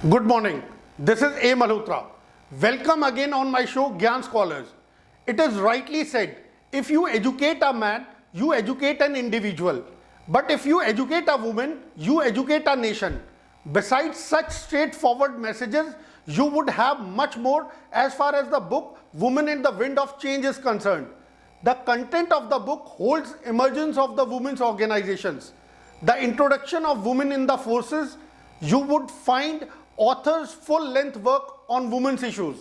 Good morning. This is A. Malhotra. Welcome again on my show Gyan Scholars. It is rightly said, if you educate a man, you educate an individual. But if you educate a woman, you educate a nation. Besides such straightforward messages, you would have much more as far as the book Women in the Wind of Change is concerned. The content of the book holds emergence of the women's organizations, the introduction of women in the forces. You would find authors' full-length work on women's issues.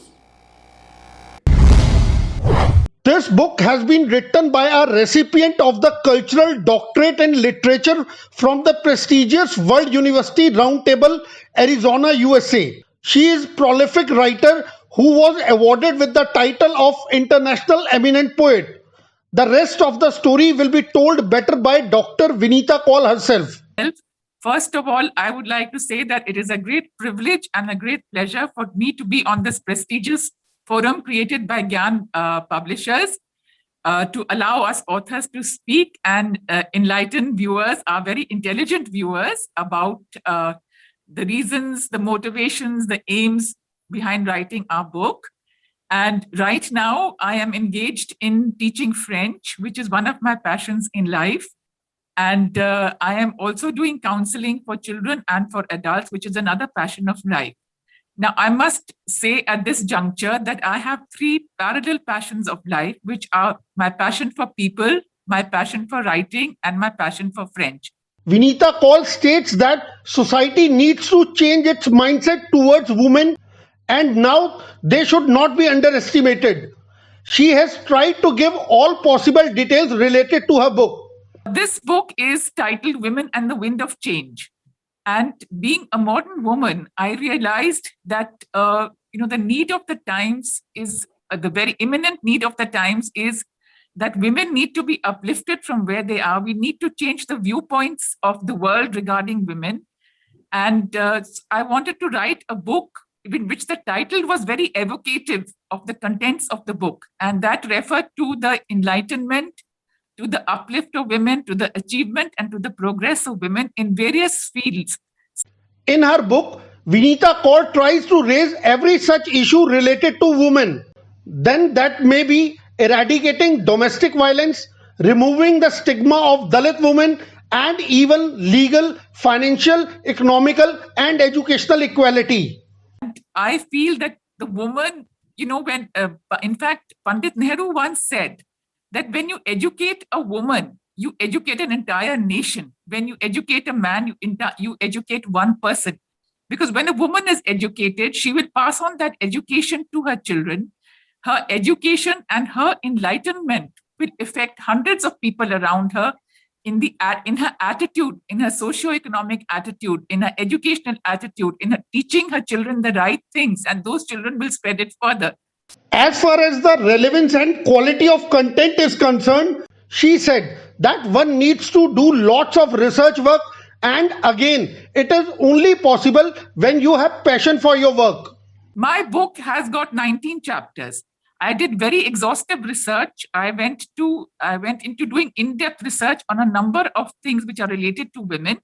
This book has been written by a recipient of the Cultural Doctorate in Literature from the prestigious World University Roundtable, Arizona, USA. She is a prolific writer who was awarded with the title of International Eminent Poet. The rest of the story will be told better by Dr. Vinita Kaul herself. First of all, I would like to say that it is a great privilege and a great pleasure for me to be on this prestigious forum created by Gyan Publishers to allow us authors to speak and enlighten viewers, our very intelligent viewers, about the reasons, the motivations, the aims behind writing our book. And right now, I am engaged in teaching French, which is one of my passions in life. And I am also doing counseling for children and for adults, which is another passion of life. Now, I must say at this juncture that I have three parallel passions of life, which are my passion for people, my passion for writing, and my passion for French. Vinita Kaul states that society needs to change its mindset towards women, and now they should not be underestimated. She has tried to give all possible details related to her book. This book is titled Women and the Wind of Change. And being a modern woman, I realized that the need of the times is the very imminent need of the times is that women need to be uplifted from where they are. We need to change the viewpoints of the world regarding women. And I wanted to write a book in which the title was very evocative of the contents of the book. And that referred to the enlightenment, to the uplift of women, to the achievement and to the progress of women in various fields. In her book, Vinita Kaul tries to raise every such issue related to women. Then that may be eradicating domestic violence, removing the stigma of Dalit women, and even legal, financial, economical, and educational equality. And I feel that the woman, in fact, Pandit Nehru once said that when you educate a woman, you educate an entire nation. When you educate a man, you educate one person. Because when a woman is educated, she will pass on that education to her children. Her education and her enlightenment will affect hundreds of people around her in her attitude, in her socio-economic attitude, in her educational attitude, in her teaching her children the right things, and those children will spread it further. As far as the relevance and quality of content is concerned, she said that one needs to do lots of research work, and again, it is only possible when you have passion for your work. My book has got 19 chapters. I did very exhaustive research. I went into doing in-depth research on a number of things which are related to women,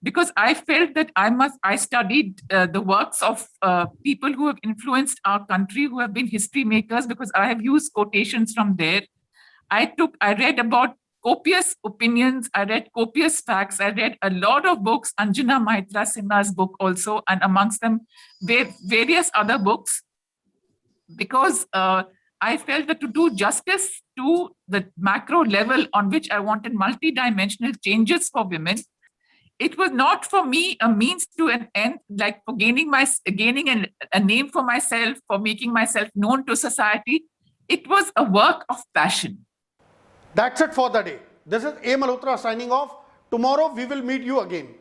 because I felt that I studied the works of people who have influenced our country, who have been history makers, because I have used quotations from there. I read about copious opinions, I read copious facts, I read a lot of books, Anjana Maitra Sinha's book also, and amongst them various other books, because I felt that to do justice to the macro level on which I wanted multidimensional changes for women, it was not for me a means to an end, like for gaining a name for myself, for making myself known to society. It was a work of passion. That's it for the day. This is A. Malhotra signing off. Tomorrow we will meet you again.